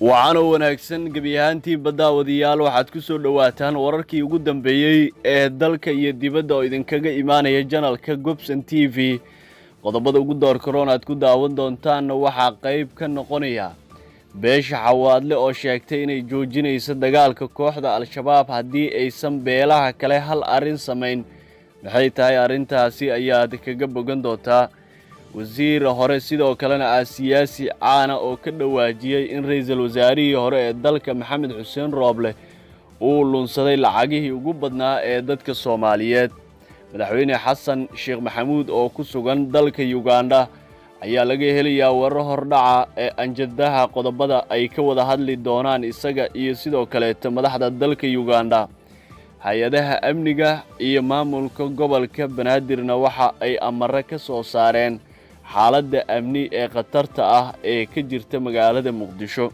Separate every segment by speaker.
Speaker 1: waxaana wanaagsan gebi ahaantii baddaawadayaal waxaad ku soo dhowaataan wararkii ugu dambeeyey ee dalka iyo dibadda oo idinkaga imaanaya janalka Gobson TV. qodobada ugu doorkaroon aad ku daawan doontaan waxaa qayb ka noqonaya beesha xawaadle oo sheegtay inay joojinayso dagaalka kooxda Al-Shabaab haddii aysan beelaha kale hal arin samayn. maxay tahay arrintaasi ayaad kaga bogan doontaa. wasiir hore sidoo kalena siyaasi caana oo ka dhawaajiyay in ra'iisul wasaarihii hore ee dalka Maxamed Xuseen Rooble uu lunsaday lacagihii ugu badnaa ee dadka Soomaaliyeed. madaxweyne xasan sheekh maxamuud oo ku sugan dalka Uganda ayaa laga helayaa warar hordhaca ee anjadaha qodobada ay ka wada hadli doonaan isaga iyo sidoo kale madaxda dalka Uganda. hay-adaha amniga iyo maamulka gobolka Banaadirna waxa ay amar ka soo saareen xaaladda amni ee khatarta ah ee ka jirta magaalada Muqdisho.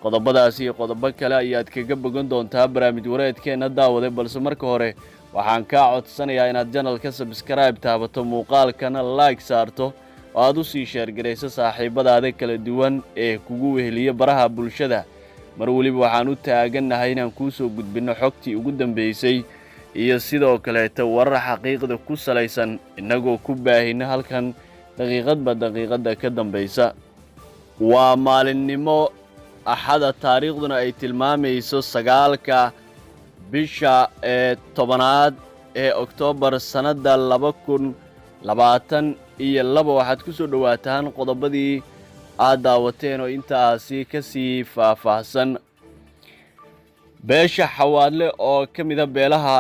Speaker 1: qodobadaas iyo qodobo kale ayaad kaga bogan doontaa barnaamij wareedkeena daawade, balse marka hore waxaan kaa codsanayaa inaad channelka subscribe taabato, muuqaalkana like saarto oo aad u sii share gareyso saaxiibadaada kala duwan ee kugu weheliya baraha bulshada. mar waliba waxaan u taaganahay inaan kuu soo gudbino xogtii ugu dambeysay iyo sidoo kale warar xaqiiqda ku salaysan inagoo ku baahina halkan daqiiqadba daqiiqada ka dambeysa. waa maalinimo axada, taariikhduna ay tilmaamayso 9 bisha 10 ee Oktoobar sanada 2022. waxaad ku soo dhawaataan qodobadii aad daawateen oo intaasi ka sii faahfaahsan. beesha xawaadle oo ka mid ah beelaha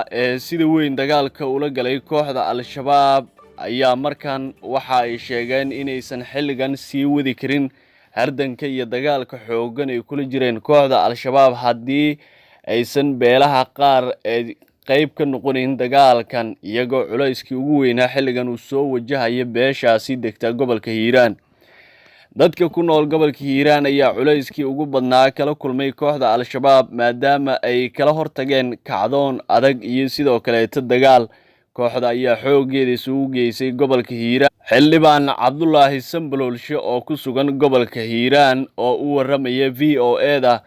Speaker 1: sida weyn dagaalka ula galay kooxda Al-Shabaab ayaa markan waxa ay sheegeen inaysan xilligan sii wadi karin hardanka iyo dagaalka xooggan ay kula jireen kooxda Al-Shabaab haddii aysan beelaha qaar qayb ka noqonayn dagaalkan, iyagoo culayskii ugu weynaa xilligan uu soo wajahaya beeshaasi degta gobolka Hiiraan. dadka ku nool gobolka Hiiraan ayaa culayskii ugu badnaa kala kulmay kooxda Al-Shabaab maadaama ay kala hortageen kacdoon adag iyo sidoo kale dagaal. kooxda ayaa xoogeeda isugu geysay gobolka Hiiraan. xildhibaan Cabdullaahi Sambalolshe oo ku sugan gobolka Hiiraan oo u waramaya VOA-da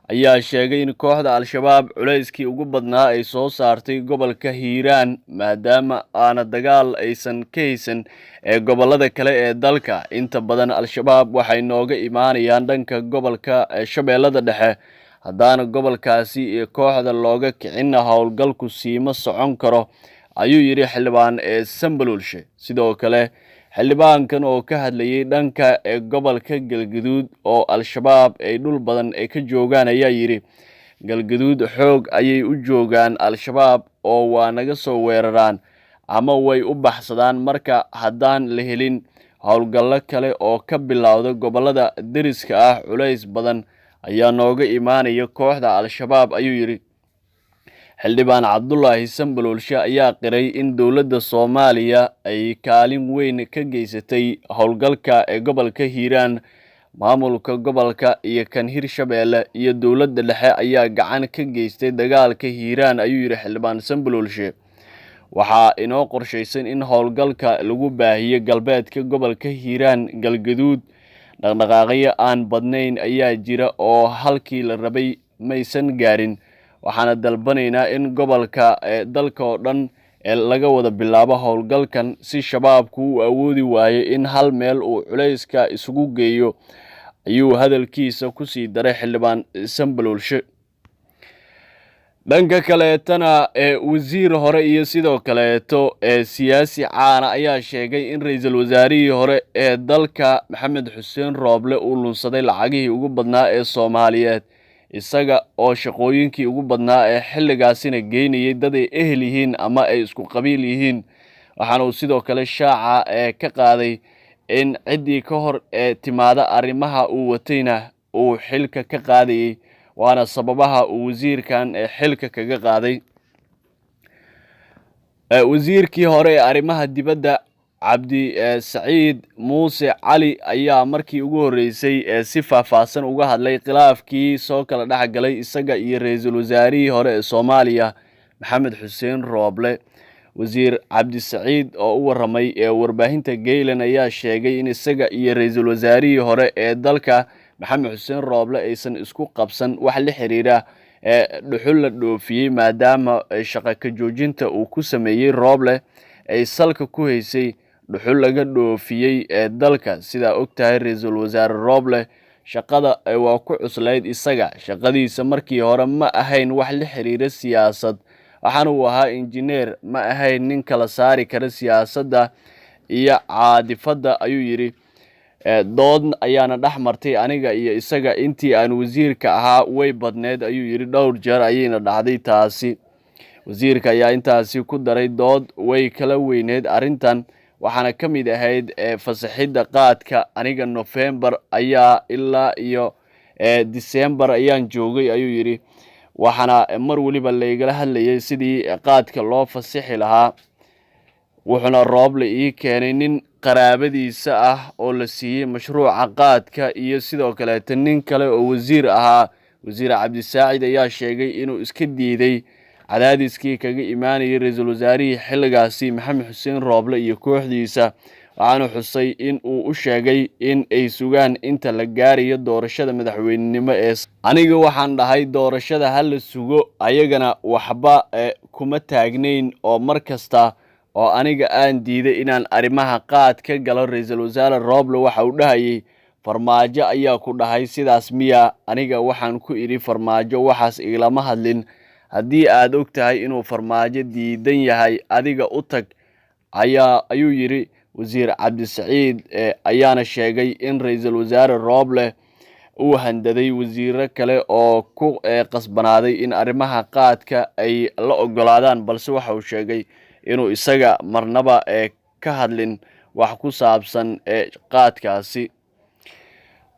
Speaker 1: ayaa sheegay in kooxda Al-Shabaab culayskii ugu badnaa ay soo saartay gobolka Hiiraan maadaama aana dagaal aysan ka haysan ee gobolada kale ee dalka. inta badan Al-Shabaab waxay nooga imaanayaan dhanka gobolka Shabeellada Dhexe, haddaana gobolkaasi iyo kooxda looga kicin howlgalku siima socon karo, ayuu yidhi xildhibaan Sambalolshe. sidoo kale xildhibaankan oo ka hadlayay dhanka gobolka Galgaduud oo Al-Shabaab ay dhul badan ka joogaan ayaa yidhi Galgaduud xoog ayay u joogaan Al-Shabaab oo waa naga soo weeraraan ama way u baxsadaan. marka haddaan la helin howlgallo kale oo ka bilowda gobolada deriska ah, culays badan ayaa nooga imaanaya kooxda Al-Shabaab, ayuu yidhi. xildhibaan Cabdullaahi Sambalolshe ayaa qiray in dowladda Soomaaliya ay kaalin weyn ka geysatay howlgalka gobolka Hiiraan. maamulka gobolka iyo kan Hirshabeelle iyo dowladda dhexe ayaa gacan ka geystay dagaalka Hiiraan, ayuu yidhi xildhibaan Sambalolshe. waxaa inoo qorshaysan in howlgalka lagu baahiyo galbeedka gobolka Hiiraan. Galgaduud dhaqdhaqaaqyo aan badnayn ayaa jira oo halkii la rabay maysan gaarin. waxaana dalbanaynaa in gobolka dalka oo dhan laga wada bilaabo howlgalkan si shabaabku u awoodi waayo in hal meel uu culayska isugu geeyo, ayuu hadalkiisa ku sii daray xildhibaan Sambalolshe. dhanka kaleetana wasiir hore iyo sidoo kaleeto siyaasi caana ayaa sheegay in ra'iisul wasaarihii hore ee dalka Maxamed Xuseen Rooble uu lunsaday lacagihii ugu badnaa ee Soomaaliyeed, isaga oo shaqooyinkii ugu badnaa ee xilligaasina geynayay dad ay ehel yihiin ama ay isku qabiil yihiin. waxaana uu sidoo kale shaaca ka qaaday in ciddii ka hor timaada arrimaha uu watayna uu xilka ka qaadayay, waana sababaha uu wasiirkan xilka kaga qaaday. wasiirkii hore ee arrimaha dibadda Cabdi Saciid Muuse Cali ayaa markii ugu horeysay si faahfaahsan uga hadlay khilaafkii soo kala dhaxgalay isaga iyo ra'iisul wasaarihii hore ee Soomaaliya Maxamed Xuseen Rooble. wasiir Cabdi Saciid oo u waramay warbaahinta Geylan ayaa sheegay in isaga iyo ra'iisul wasaarihii hore ee dalka maxamed xuseen rooble aysan isku qabsan wax la xiriira dhuxul la dhoofiyey maadaama shaqo ka joojinta uu ku sameeyey rooble ay salka ku haysay dhuxul laga dhoofiyey dalka sidaa ogtahay ra-iisul wasaare rooble shaqada waa ku cuslayd isaga shaqadiisa markii hore ma ahayn wax la xiriira siyaasad waxaana uu ahaa injineer ma ahayn nin kala saari kara siyaasadda iyo caadifadda ayuu yidhi dood ayaana dhex martay aniga iyo isaga intii aan wasiirka ahaa way badneed ayuu yidhi dhowr jeer ayayna dhacday taasi wasiirka ayaa intaasi ku daray dood way kala weyneed arrintan waxaana ka mid ahayd fasaxidda qaadka aniga November ayaa ilaa iyo December ayaan joogay ayuu yidhi waxaana mar waliba laygala hadlayay sidii qaadka loo fasaxi lahaa wuxuuna rooble ii keenay nin qaraabadiisa ah oo la siiyey mashruuca qaadka iyo sidoo kale nin kale oo wasiir ahaa wasiir cabdisaacid ayaa sheegay inuu iska diiday cadaadiskii kaga imaanayay ra-iisul wasaarihii xilligaasi maxamed xuseen rooble iyo kooxdiisa waxaana xusay in uu u sheegay in ay sugaan inta la gaarayo doorashada madaxweynenimo aniga waxaan dhahay doorashada ha la sugo ayagana waxba kuma taagnayn oo mar kasta oo aniga aan diiday inaan arrimaha qaad ka galo ra-iisul wasaare rooble waxa uu dhahayay farmaajo ayaa ku dhahay sidaas miya aniga waxaan ku idhi farmaajo waxaas igama hadlin haddii aad og tahay inuu farmaajo diidan yahay adiga u tag ayuu yidhi wasiir cabdisaciid ayaana sheegay in ra-iisul wasaare rooble uu handaday wasiiro kale oo ku qasbanaaday in arrimaha qaadka ay la ogolaadaan balse waxa uu sheegay inuu isaga marnaba ka hadlin wax ku saabsan qaadkaasi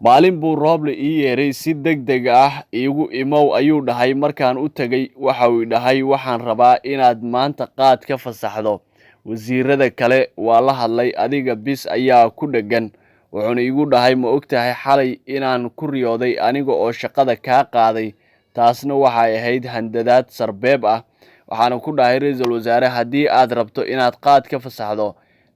Speaker 1: maalin buu rooble ii yeeray si degdeg ah iigu imow ayuu dhahay markaan u tagay waxa uu dhahay waxaan rabaa inaad maanta qaad ka fasaxdo wasiirada kale waa la hadlay adiga bis ayaa ku dhagan wuxuuna igu dhahay ma ogtahay xalay inaan ku riyooday aniga oo shaqada kaa qaaday taasna waxay ahayd handadaad sarbeeb ah waxaana ku dhahay ra-iisul wasaare haddii aad rabto inaad qaad ka fasaxdo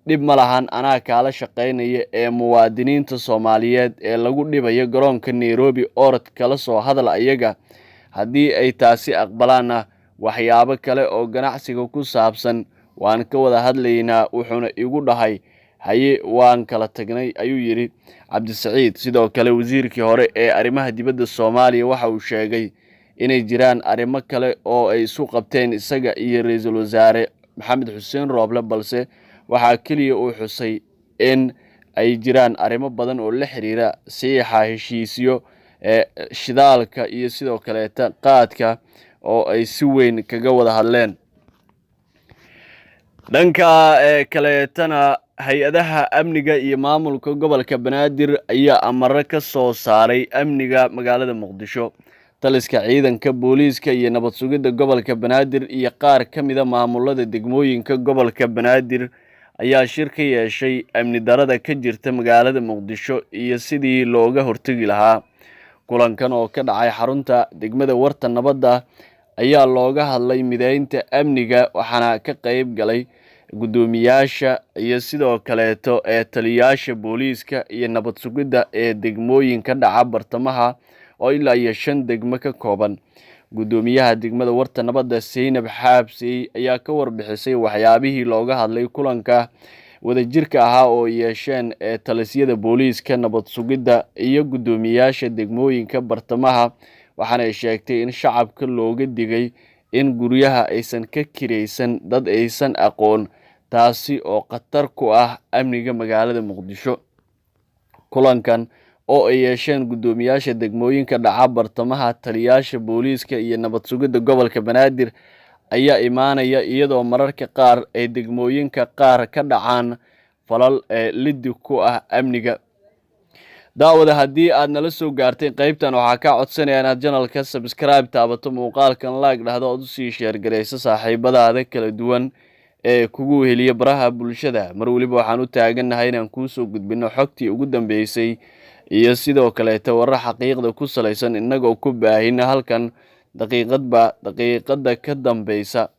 Speaker 1: dhib ma lahan anaa kaala shaqaynaya ee muwaadiniinta Soomaaliyeed ee lagu dhibayo garoonka Nairobi orod kala soo hadal ayaga haddii ay taasi aqbalaana waxyaabo kale oo ganacsiga ku saabsan waan ka wada hadlaynaa wuxuuna igu dhahay haye waan kala tagnay ayuu yidhi cabdisaciid sidoo kale wasiirkii hore ee arrimaha dibadda Soomaaliya waxa uu sheegay inay jiraan arrimo kale oo ay isu qabteen isaga iyo ra-iisul wasaare maxamed xuseen rooble balse waxaa kaliya uu xusay in ay jiraan arrimo badan oo la xiriira saxiixa heshiisyo shidaalka iyo sidoo kale qaadka oo ay si weyn kaga wada hadleen dhanka kaleetana hay-adaha amniga iyo maamulka gobolka Banaadir ayaa amaro ka soo saaray amniga magaalada Muqdisho taliska ciidanka booliiska iyo nabad sugidda gobolka Banaadir iyo qaar ka mid ah maamulada degmooyinka gobolka Banaadir ayaa shir ka yeeshay amni darada ka jirta magaalada Muqdisho iyo sidii looga hortagi lahaa kulankan oo ka dhacay xarunta degmada Warta Nabadda ayaa looga hadlay mideynta amniga waxaana ka qayb galay gudoomiyaasha iyo sidoo kale taliyaasha booliiska iyo nabad sugidda ee degmooyinka dhaca bartamaha oo ilaa iyo 5 degmo ka kooban gudoomiyaha degmada Warta Nabadda Seynab Xaabsi ayaa ka warbixisay waxyaabihii looga hadlay kulanka wadajirka ahaa oo yeesheen talisyada booliiska nabad sugidda iyo gudoomiyaasha degmooyinka bartamaha waxaana sheegtay in shacabka looga digay in guryaha aysan ka kireysan dad aysan aqoon taasi oo khatar ku ah amniga magaalada Muqdisho kulankan oo ay yeesheen gudoomiyaasha degmooyinka dhaca bartamaha taliyaasha booliiska iyo nabad sugidda gobolka Banaadir ayaa imaanaya iyadoo mararka qaar ay degmooyinka qaar ka dhacaan falal lid ku ah amniga daawada haddii aad nala soo gaartay qaybtan waxaa ka codsanaya inaad channelka subscribe taabato muuqaalkan like dhahdo oo sii share gareyso saaxiibadaada kala duwan ee kugu heliya baraha bulshada mar waliba waxaan u taaganahay inaan ku soo gudbino xogtii ugu dambeysay iyo sidoo kale warar xaqiiqda ku salaysan inagoo ku baahina halkan daqiiqadba daqiiqada ka dambeysa